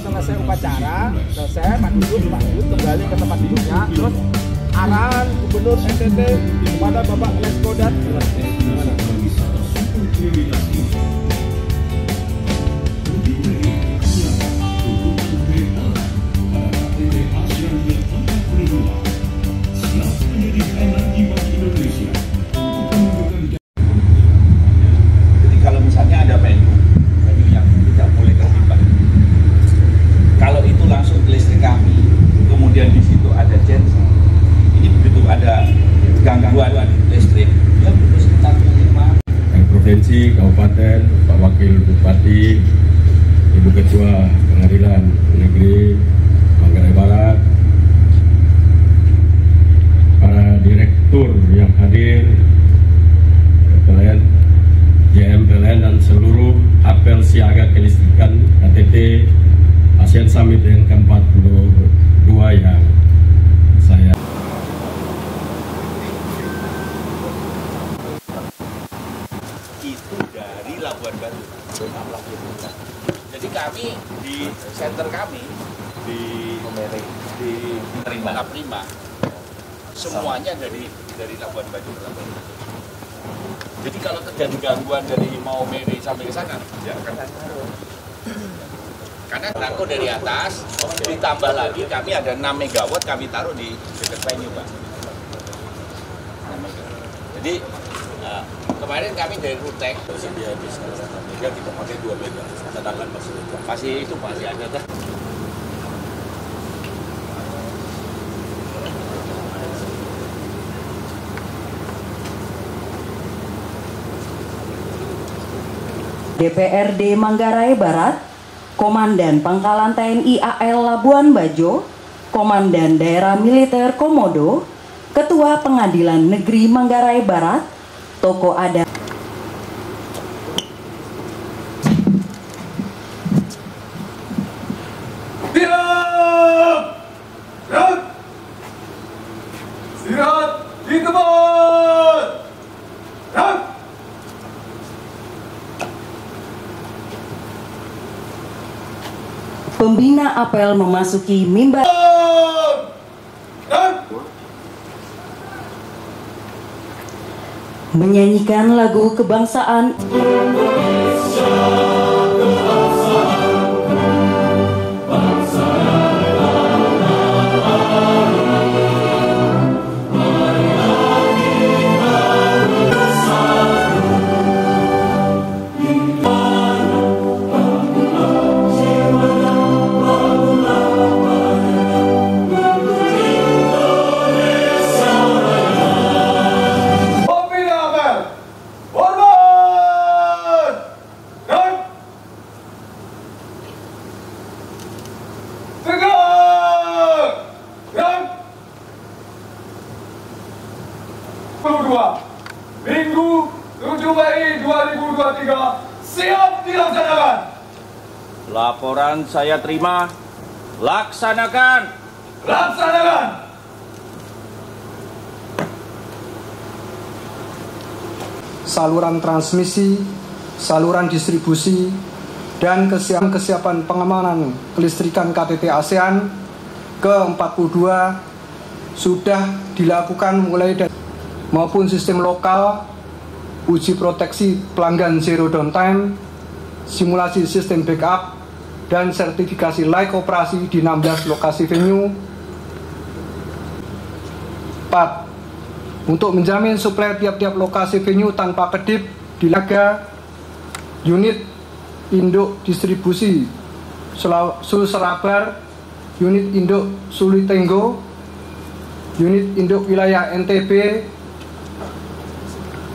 selesai upacara, selesai Pak Duduk kembali ke tempat duduknya. Terus arahan Gubernur NTT kepada Bapak Leskodat. Jadi kalau misalnya ada venue yang tidak boleh terlibat, kalau itu langsung ke listrik kami, kemudian di situ ada genset, ini begitu ada gangguan listrik, ya perlu sekitar 5 Provinsi, Kabupaten, Pak Wakil Bupati, Ibu Ketua Pengadilan Negeri Manggarai Barat, para direktur yang hadir, PLN, JM PLN dan seluruh apel siaga kelistrikan KTT ASEAN Summit yang ke-42 yang saya itu dari Labuan Batu. Jadi kami di center kami di terima semuanya dari Labuan Batu. Jadi kalau terjadi gangguan dari mau Mary sampai ke sana, ya akan karena rangkau dari atas, ditambah lagi kami ada 6 megawatt kami taruh di dekat venue, Pak. Jadi kemarin kami dari Rutek dia bisa mega kita pakai 2 mega, cadangan masih ada. DPRD Manggarai Barat, Komandan Pangkalan TNI AL Labuan Bajo, Komandan Daerah Militer Komodo, Ketua Pengadilan Negeri Manggarai Barat, tokoh adat. Sirat di tempat. Pembina apel memasuki mimbar. Menyanyikan lagu kebangsaan. Minggu 7 Mei 2023 siap dilaksanakan. Laporan saya terima. Laksanakan. Laksanakan. Saluran transmisi, saluran distribusi, dan kesiapan pengamanan kelistrikan KTT ASEAN ke-42 sudah dilakukan mulai dari maupun sistem lokal, uji proteksi pelanggan zero downtime, simulasi sistem backup, dan sertifikasi layak operasi di 16 lokasi venue. 4. Untuk menjamin suplai tiap-tiap lokasi venue tanpa kedip, dilaga unit induk distribusi Sulserabar, unit induk Sulitenggo, unit induk wilayah NTB,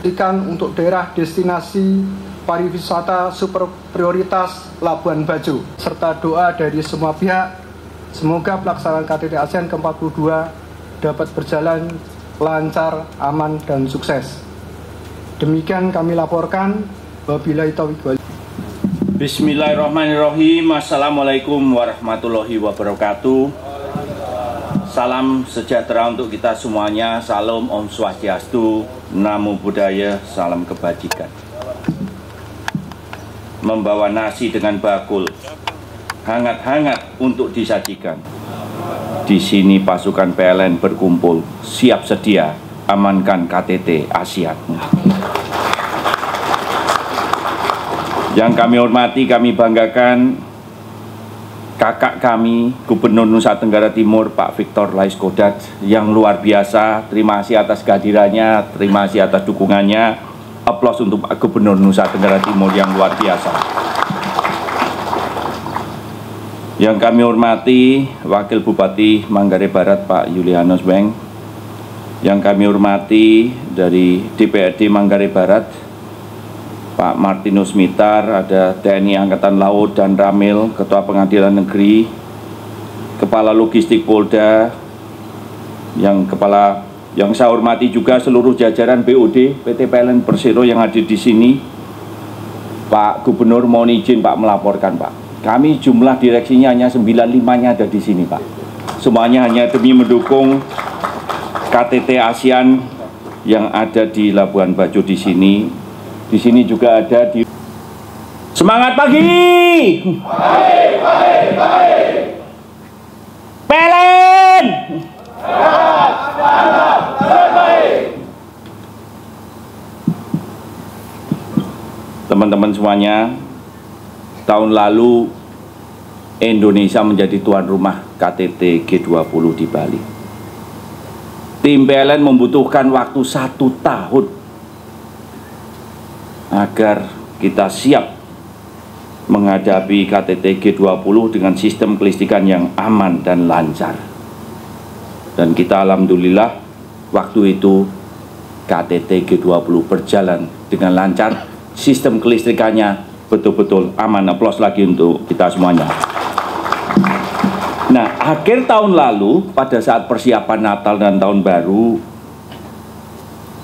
ikan untuk daerah destinasi pariwisata super prioritas Labuan Bajo, serta doa dari semua pihak semoga pelaksanaan KTT ASEAN ke-42 dapat berjalan lancar, aman, dan sukses. Demikian kami laporkan. Wabillahi taufiq. Bismillahirrahmanirrahim. Assalamualaikum warahmatullahi wabarakatuh. Salam sejahtera untuk kita semuanya. Salam Om Swastiastu, Namo Buddhaya, salam kebajikan. Membawa nasi dengan bakul, hangat-hangat untuk disajikan. Di sini pasukan PLN berkumpul, siap sedia amankan KTT ASEAN. Yang kami hormati, kami banggakan kakak kami, Gubernur Nusa Tenggara Timur, Pak Victor Laiskodat, yang luar biasa. Terima kasih atas kehadirannya, terima kasih atas dukungannya. Aplaus untuk Pak Gubernur Nusa Tenggara Timur yang luar biasa. Yang kami hormati, Wakil Bupati Manggarai Barat, Pak Yulianus Beng. Yang kami hormati dari DPRD Manggarai Barat, Pak Martinus Mitar, ada TNI Angkatan Laut dan Ramil, Ketua Pengadilan Negeri, Kepala Logistik Polda, yang saya hormati juga seluruh jajaran BOD PT PLN Persero yang hadir di sini. Pak Gubernur, mohon izin Pak melaporkan Pak. Kami jumlah direksinya hanya 95-nya ada di sini Pak. Semuanya hanya demi mendukung KTT ASEAN yang ada di Labuan Bajo di sini. Di sini juga ada di semangat pagi. Baik. PLN. Teman-teman semuanya, tahun lalu Indonesia menjadi tuan rumah KTT G20 di Bali. Tim PLN membutuhkan waktu 1 tahun agar kita siap menghadapi KTT G20 dengan sistem kelistrikan yang aman dan lancar. Dan kita alhamdulillah waktu itu KTT G20 berjalan dengan lancar, sistem kelistrikannya betul-betul aman. Aplaus lagi untuk kita semuanya. Nah, akhir tahun lalu pada saat persiapan Natal dan Tahun Baru,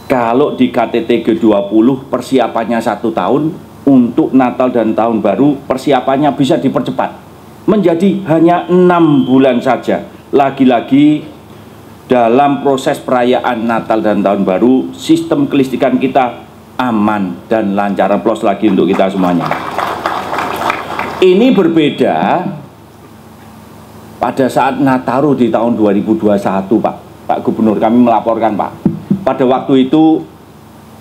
kalau di KTT G20 persiapannya 1 tahun, untuk Natal dan Tahun Baru persiapannya bisa dipercepat menjadi hanya 6 bulan saja. Lagi-lagi dalam proses perayaan Natal dan Tahun Baru, sistem kelistrikan kita aman dan lancar. Aplaus lagi untuk kita semuanya. Ini berbeda pada saat Nataru di tahun 2021 Pak Gubernur, kami melaporkan Pak, pada waktu itu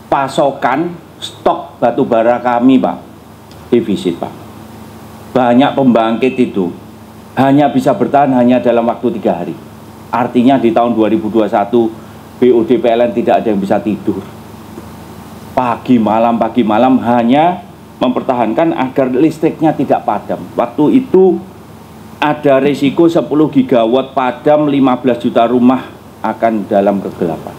pasokan stok batu bara kami Pak defisit Pak. Banyak pembangkit itu hanya bisa bertahan hanya dalam waktu 3 hari. Artinya di tahun 2021 BOD PLN tidak ada yang bisa tidur. Pagi malam hanya mempertahankan agar listriknya tidak padam. Waktu itu ada risiko 10 gigawatt padam, 15 juta rumah akan dalam kegelapan.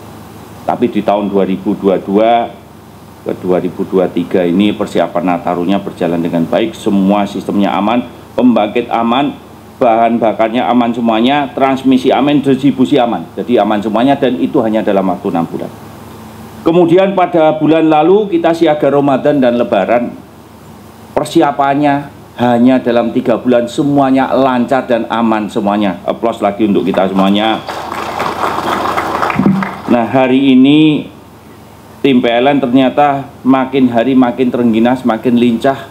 Tapi di tahun 2022 ke 2023 ini persiapan Natarunya berjalan dengan baik, semua sistemnya aman, pembangkit aman, bahan bakarnya aman semuanya, transmisi aman, distribusi aman. Jadi aman semuanya, dan itu hanya dalam waktu 6 bulan. Kemudian pada bulan lalu kita siaga Ramadan dan Lebaran, persiapannya hanya dalam 3 bulan semuanya lancar dan aman semuanya. Aplaus lagi untuk kita semuanya. Nah, hari ini tim PLN ternyata makin hari makin terengginas, makin lincah.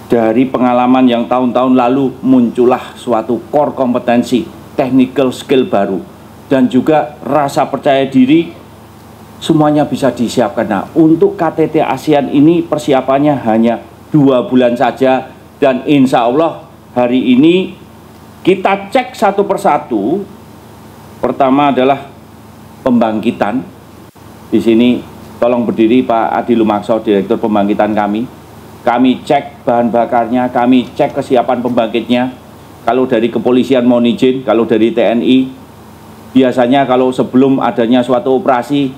Dari pengalaman yang tahun-tahun lalu muncullah suatu core kompetensi, technical skill baru, dan juga rasa percaya diri, semuanya bisa disiapkan. Nah, untuk KTT ASEAN ini persiapannya hanya 2 bulan saja, dan insya Allah hari ini kita cek satu persatu. Pertama adalah pembangkitan. Di sini tolong berdiri Pak Adi Lumakso, Direktur Pembangkitan kami. Kami cek bahan bakarnya, kami cek kesiapan pembangkitnya. Kalau dari kepolisian mohon izin, kalau dari TNI, biasanya kalau sebelum adanya suatu operasi,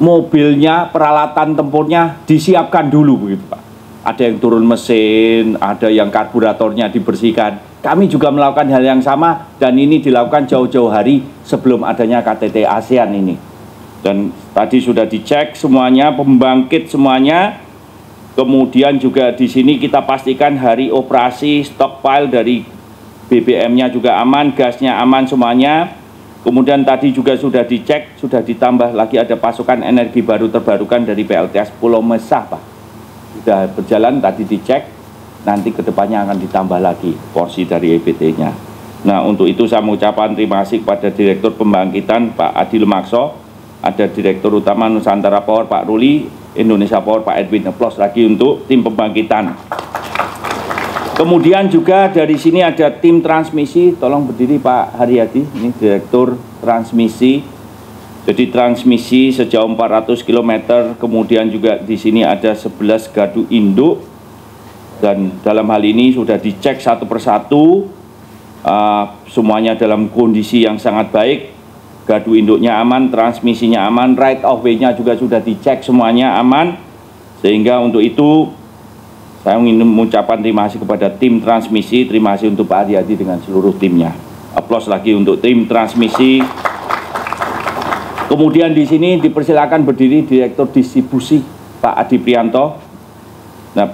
mobilnya, peralatan tempurnya disiapkan dulu begitu Pak. Ada yang turun mesin, ada yang karburatornya dibersihkan. Kami juga melakukan hal yang sama, dan ini dilakukan jauh-jauh hari sebelum adanya KTT ASEAN ini. Dan tadi sudah dicek semuanya, pembangkit semuanya. Kemudian juga di sini kita pastikan hari operasi stockpile dari BBM-nya juga aman, gasnya aman semuanya. Kemudian tadi juga sudah dicek, sudah ditambah lagi ada pasokan energi baru terbarukan dari PLTS Pulau Mesah Pak. Sudah berjalan, tadi dicek. nanti kedepannya akan ditambah lagi porsi dari EBT-nya. Nah, untuk itu saya mengucapkan terima kasih kepada Direktur Pembangkitan Pak Adi Lemakso, ada Direktur Utama Nusantara Power Pak Ruli, Indonesia Power Pak Edwin. Aplaus lagi untuk tim pembangkitan. Kemudian juga dari sini ada tim transmisi, tolong berdiri Pak Haryadi, ini Direktur Transmisi. Jadi transmisi sejauh 400 km, kemudian juga di sini ada 11 gardu induk, dan dalam hal ini sudah dicek satu persatu, semuanya dalam kondisi yang sangat baik, gardu induknya aman, transmisinya aman, right of way-nya juga sudah dicek semuanya aman, sehingga untuk itu saya ingin mengucapkan terima kasih kepada tim transmisi, terima kasih untuk Pak Haryadi dengan seluruh timnya. Aplaus lagi untuk tim transmisi. Kemudian di sini dipersilakan berdiri Direktur Distribusi Pak Adi Prianto. Nah,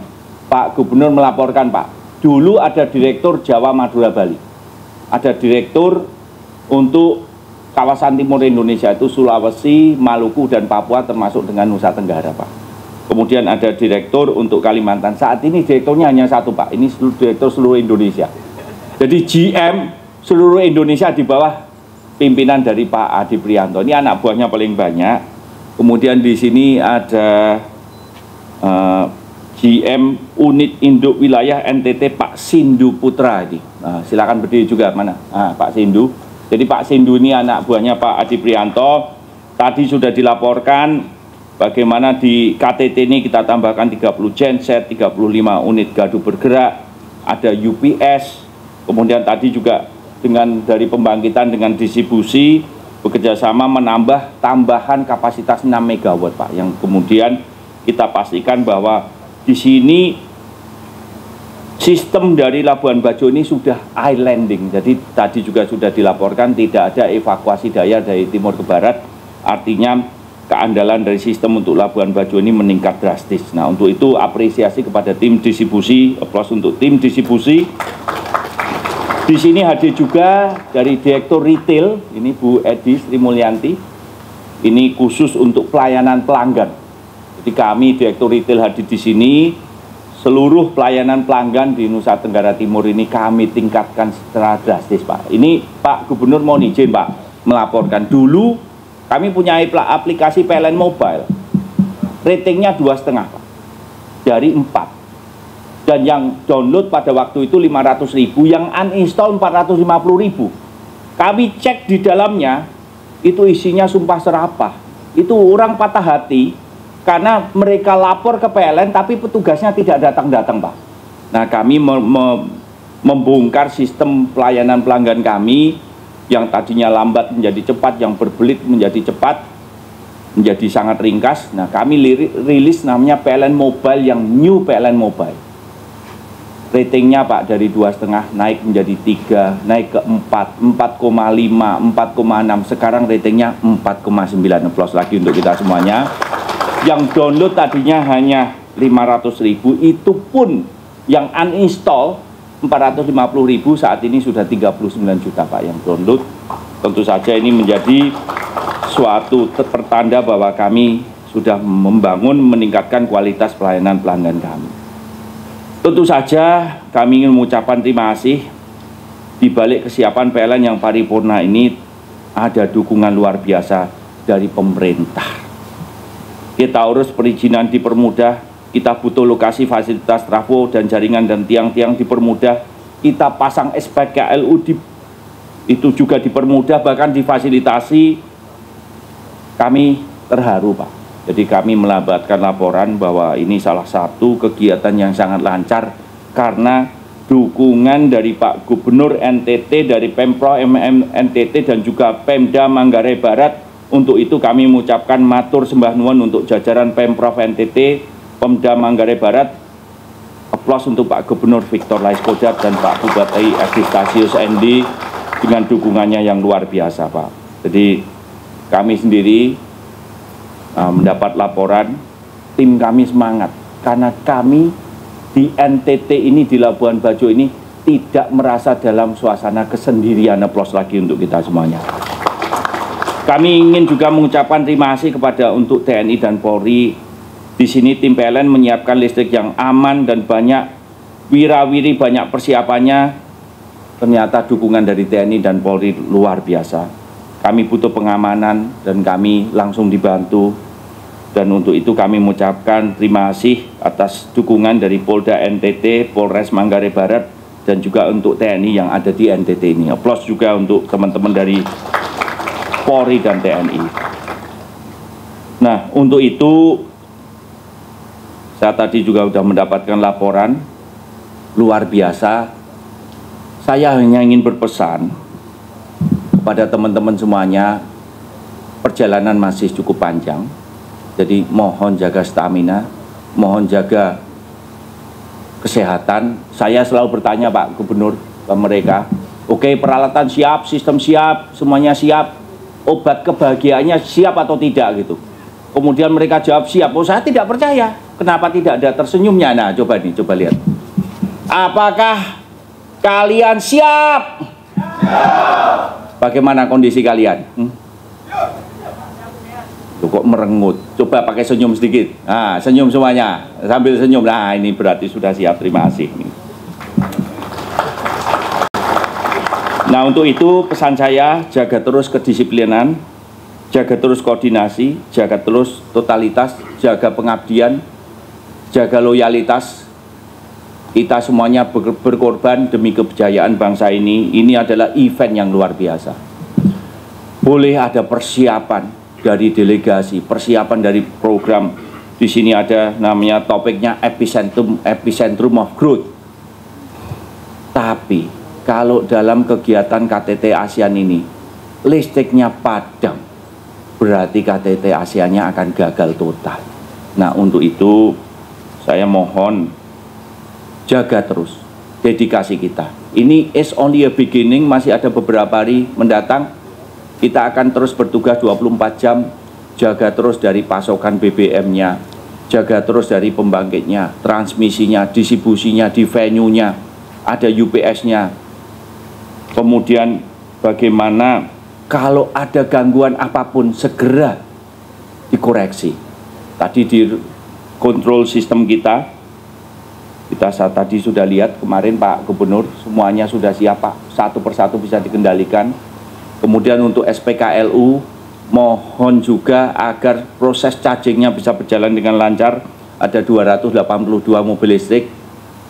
Pak Gubernur melaporkan Pak, dulu ada Direktur Jawa Madura Bali, ada Direktur untuk kawasan timur Indonesia itu Sulawesi, Maluku dan Papua termasuk dengan Nusa Tenggara Pak. Kemudian ada Direktur untuk Kalimantan. Saat ini Direkturnya hanya satu Pak, ini Direktur seluruh Indonesia. Jadi GM seluruh Indonesia di bawah pimpinan dari Pak Adi Prianto. Ini anak buahnya paling banyak. Kemudian di sini ada GM Unit Induk Wilayah NTT Pak Sindu Putra ini. Silakan berdiri juga mana? Pak Sindu. Jadi Pak Sindu ini anak buahnya Pak Adi Prianto. Tadi sudah dilaporkan bagaimana di KTT ini kita tambahkan 30 genset, 35 unit gardu bergerak, ada UPS. Kemudian tadi juga dengan dari pembangkitan dengan distribusi bekerjasama menambah tambahan kapasitas 6 MW Pak, yang kemudian kita pastikan bahwa di sini sistem dari Labuan Bajo ini sudah islanding. Jadi tadi juga sudah dilaporkan tidak ada evakuasi daya dari timur ke barat, artinya keandalan dari sistem untuk Labuan Bajo ini meningkat drastis. Nah, untuk itu apresiasi kepada tim distribusi, aplaus untuk tim distribusi. Di sini hadir juga dari Direktur Retail, ini Bu Edi Sri Mulyanti, ini khusus untuk pelayanan pelanggan. Jadi kami Direktur Retail hadir di sini, seluruh pelayanan pelanggan di Nusa Tenggara Timur ini kami tingkatkan secara drastis Pak. Ini Pak Gubernur mohon izin Pak melaporkan, dulu kami punya aplikasi PLN Mobile, ratingnya 2,5 Pak, dari 4. Dan yang download pada waktu itu 500.000, yang uninstall 450.000. Kami cek di dalamnya, itu isinya sumpah serapah. Itu orang patah hati, karena mereka lapor ke PLN, tapi petugasnya tidak datang-datang Pak. Nah, kami membongkar sistem pelayanan pelanggan kami, yang tadinya lambat menjadi cepat, yang berbelit menjadi cepat, menjadi sangat ringkas. Nah, kami rilis namanya PLN Mobile, yang new PLN Mobile. Ratingnya Pak dari 2,5 naik menjadi 3, naik ke 4, 4,5, 4,6, sekarang ratingnya 4,9. Aplaus lagi untuk kita semuanya. Yang download tadinya hanya 500.000, itu pun yang uninstall 450.000, saat ini sudah 39 juta Pak yang download. Tentu saja ini menjadi suatu pertanda bahwa kami sudah membangun, meningkatkan kualitas pelayanan pelanggan kami. Tentu saja kami ingin mengucapkan terima kasih. Di balik kesiapan PLN yang paripurna ini ada dukungan luar biasa dari pemerintah. Kita urus perizinan dipermudah, kita butuh lokasi fasilitas trafo dan jaringan dan tiang-tiang dipermudah, kita pasang SPKLU itu juga dipermudah, bahkan difasilitasi. Kami terharu Pak. Jadi kami mendapatkan laporan bahwa ini salah satu kegiatan yang sangat lancar karena dukungan dari Pak Gubernur NTT, dari Pemprov NTT dan juga Pemda Manggarai Barat. Untuk itu kami mengucapkan matur sembah nuwun untuk jajaran Pemprov NTT, Pemda Manggarai Barat. Aplaus untuk Pak Gubernur Victor Laiskodat dan Pak Bupati Egistasius Endi dengan dukungannya yang luar biasa Pak. Jadi kami sendiri mendapat laporan, tim kami semangat karena kami di NTT ini, di Labuan Bajo ini tidak merasa dalam suasana kesendirian. Aplaus lagi untuk kita semuanya. Kami ingin juga mengucapkan terima kasih kepada untuk TNI dan Polri. Di sini tim PLN menyiapkan listrik yang aman dan banyak wirawiri banyak persiapannya, ternyata dukungan dari TNI dan Polri luar biasa. Kami butuh pengamanan dan kami langsung dibantu. Dan untuk itu kami mengucapkan terima kasih atas dukungan dari Polda NTT, Polres Manggarai Barat, dan juga untuk TNI yang ada di NTT ini. Aplaus juga untuk teman-teman dari Polri dan TNI. Nah, untuk itu saya tadi juga sudah mendapatkan laporan luar biasa. Saya hanya ingin berpesan kepada teman-teman semuanya, perjalanan masih cukup panjang, jadi mohon jaga stamina, mohon jaga kesehatan. Saya selalu bertanya Pak Gubernur ke mereka, oke, peralatan siap, sistem siap, semuanya siap, obat kebahagiaannya siap atau tidak gitu. Kemudian mereka jawab siap. Oh, saya tidak percaya, kenapa tidak ada tersenyumnya? Nah, coba nih, coba lihat. Apakah kalian siap? Bagaimana kondisi kalian? Tuh, kok merengut? Coba pakai senyum sedikit. Nah, senyum semuanya. Sambil senyum. Nah, ini berarti sudah siap. Terima kasih. Nah, untuk itu pesan saya, jaga terus kedisiplinan, jaga terus koordinasi, jaga terus totalitas, jaga pengabdian, jaga loyalitas. Kita semuanya berkorban demi kejayaan bangsa ini. Ini adalah event yang luar biasa. Boleh ada persiapan dari delegasi, persiapan dari program. Di sini ada namanya topiknya epicentrum of growth. Tapi kalau dalam kegiatan KTT ASEAN ini listriknya padam, berarti KTT ASEAN-nya akan gagal total. Nah, untuk itu saya mohon jaga terus dedikasi kita. Ini is only a beginning, masih ada beberapa hari mendatang. Kita akan terus bertugas 24 jam, jaga terus dari pasokan BBM-nya, jaga terus dari pembangkitnya, transmisinya, distribusinya, di venue-nya, ada UPS-nya. Kemudian bagaimana kalau ada gangguan apapun segera dikoreksi. Tadi di kontrol sistem kita tadi sudah lihat kemarin Pak Gubernur, semuanya sudah siap Pak, satu persatu bisa dikendalikan. Kemudian untuk SPKLU, mohon juga agar proses chargingnya bisa berjalan dengan lancar. Ada 282 mobil listrik,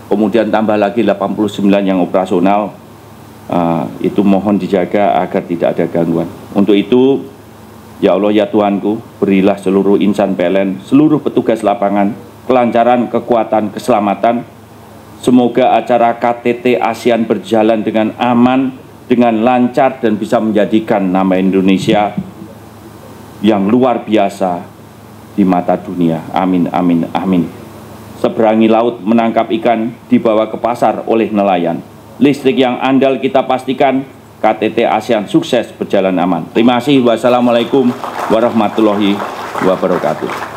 kemudian tambah lagi 89 yang operasional. Itu mohon dijaga agar tidak ada gangguan. Untuk itu, ya Allah ya Tuhanku, berilah seluruh insan PLN, seluruh petugas lapangan, kelancaran, kekuatan, keselamatan. Semoga acara KTT ASEAN berjalan dengan aman, dengan lancar, dan bisa menjadikan nama Indonesia yang luar biasa di mata dunia. Amin, amin, amin. Seberangi laut menangkap ikan, dibawa ke pasar oleh nelayan. Listrik yang andal kita pastikan, KTT ASEAN sukses berjalan aman. Terima kasih. Wassalamualaikum warahmatullahi wabarakatuh.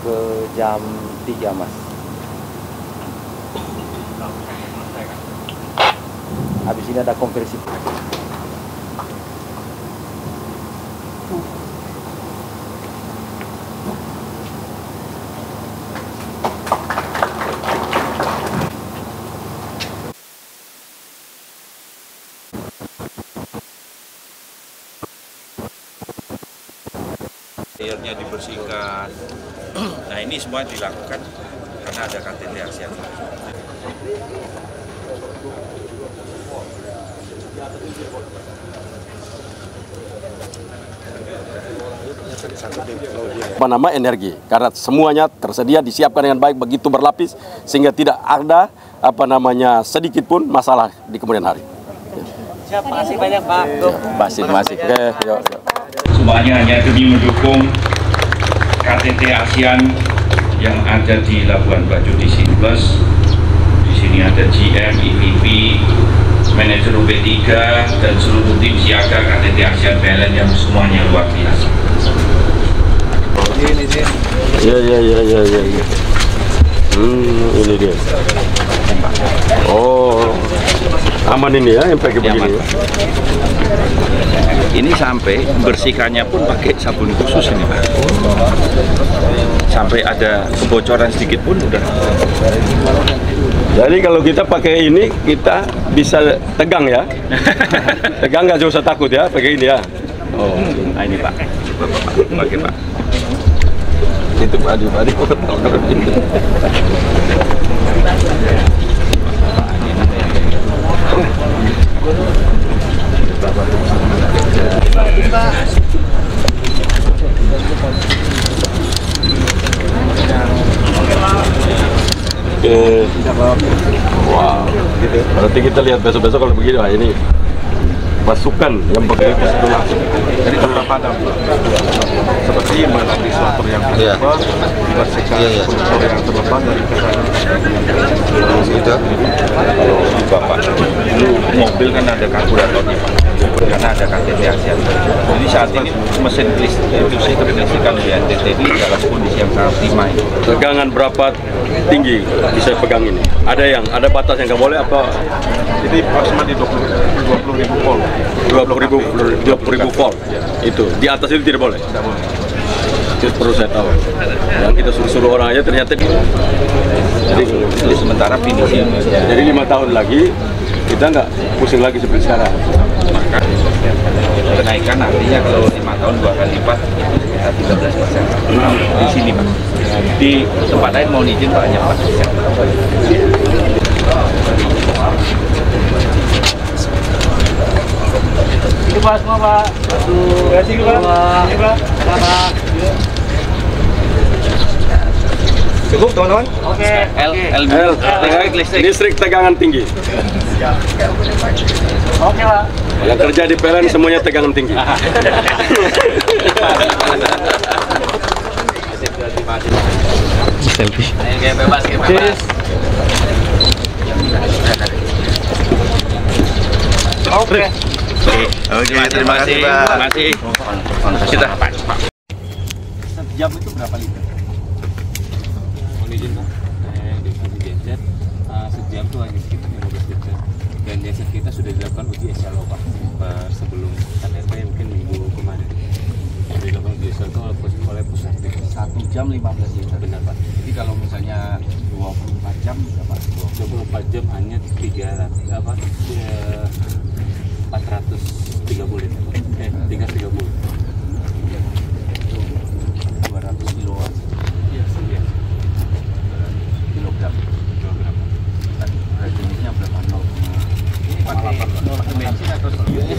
Ke jam 3 Mas. Habis ini ada konversi. Airnya dibersihkan. Nah, ini semua dilakukan karena ada KTT ASEAN. Energi, karena semuanya tersedia disiapkan dengan baik, begitu berlapis sehingga tidak ada sedikit pun masalah di kemudian hari. Siap, makasih banyak Pak. Masih. Oke, yuk. Semuanya hanya demi mendukung KTT ASEAN yang ada di Labuan Bajo di sini. Plus di sini ada GM, EVP, manajer UP3 dan seluruh tim siaga KTT ASEAN PLN yang semuanya luar biasa. Ini dia. Oh, aman ini ya yang pakai begini. Ini sampai bersihkannya pun pakai sabun khusus ini Pak. Sampai ada kebocoran sedikit pun udah. Jadi kalau kita pakai ini kita bisa tegang ya. Tegang nggak usah takut ya pakai ini ya. Oh, nah ini Pak. Pakai Pak. Itu padi Wah, gitu. Berarti kita lihat besok-besok kalau begini, wah ini pasukan yang pakai itu langsung. Jadi beberapa ada seperti legislator yang terlibat, dibersihkan unsur yang terlibat dari kesalahan. Itu Bapak, dulu mobil kan ada karburatornya Pak, karena ada KTT ASEAN. Jadi saat ini mesin institusi kelistrikan di NTT ini dalam kondisi yang sangat prima. Tegangan berapa tinggi bisa pegang ini? Ada batas yang nggak boleh apa? Jadi maksimal di 20.000 volt. 20.000 volt. Itu di atas itu tidak boleh. Tidak boleh. Itu perlu saya tahu. Yang kita suruh orang aja ternyata Jadi sementara finishing. Jadi 5 tahun lagi kita nggak pusing lagi seperti sekarang. Maka kenaikan artinya kalau 5 tahun 2 kali lipat itu sekitar 13%. Di sini Pak. Di tempat lain mau izin Pak hanya 4%. Itu Pak semua Pak. Terima kasih Pak. Cukup teman-teman? Oke. Listrik tegangan tinggi. Oke Pak. Yang kerja di PLN semuanya tegangan tinggi. Selfie. Kayak bebas. Oke. Oke, terima kasih Pak. Terima kasih. Kita Sejam itu berapa liter? Izin Pak, dikasih genset sejam tuh hanya sekitar 15 liter dan genset kita sudah dilakukan uji SLO Pak sebelum KTP mungkin minggu kemarin sudah dilakukan uji SLO oleh pusat 1 jam 15 liter. Benar Pak. Jadi kalau misalnya 24 jam berapa? 24 jam hanya 430 liter Pak. 330 200 kilowatt iya kilogram. Dan jenisnya berapa? Ini pakai bensin atau baterainya?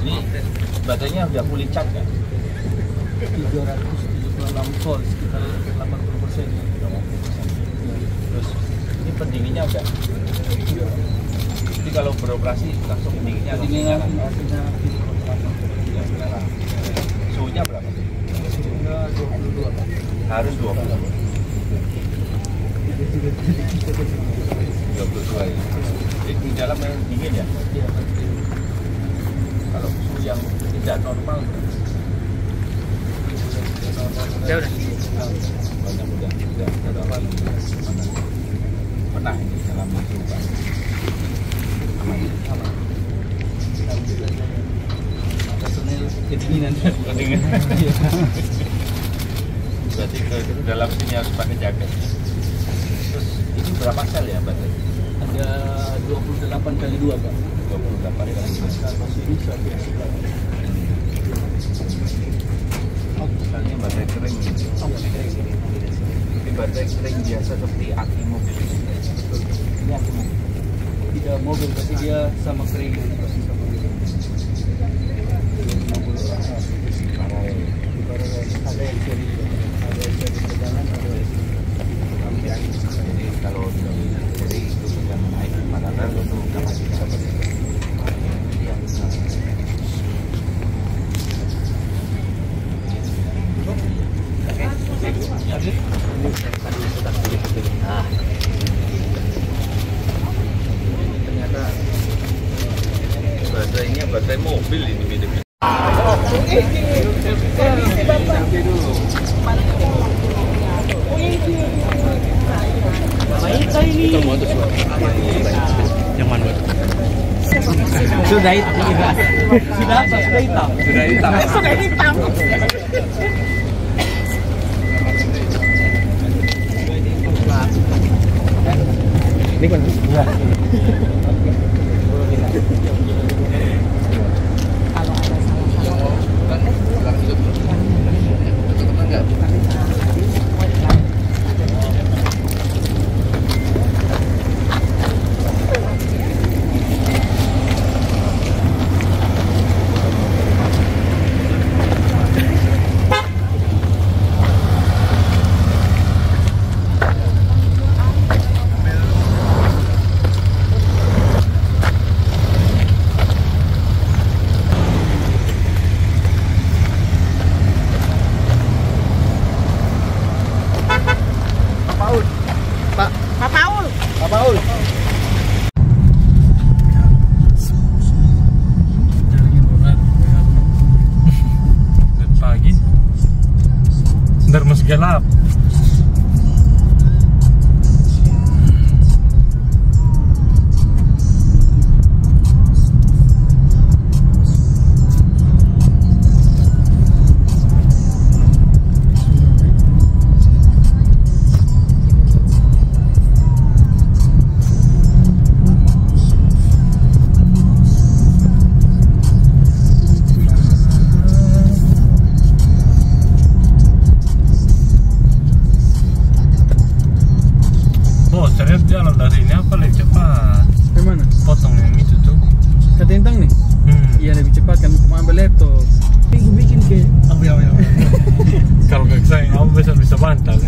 Ini baterainya udah fully charge kan? 376 volt sekitar 80%. Terus ini pendinginnya udah. Jadi kalau beroperasi langsung pendinginnya suhunya berapa? Suhunya 22. Harus 20. 22 ya. Jadi di dalam yang dingin ya? Iya. Kalau suhu yang tidak normal Ya udah. pernah ini dalam itu Pak. Personel kedinginan. Berarti ke dalam sini harus pakai jaket. Terus ini berapa sel ya baterai? Ada 28 kali 2 Pak. 28 kali 2. Kalau sini sampai sebelah. Misalnya baterai kering. Ini baterai kering biasa seperti aki mobil. Ini aku mobil. Tidak mobil tapi dia sama kering. Ada yang seri tegangan, ada yang Jadi kalau Yang mana? Sudah hitam. Sudah hitam. Sudah hitam. Ini kan? Iya. Ntar masih gelap. Jalan dari ini apa lebih cepat? Gimana? Potong yang itu tuh. Ketentang nih? Iya lebih cepat kan, mau ambil laptop. Minggu bikin ke. Kalau gak saya, kamu bisa bantal.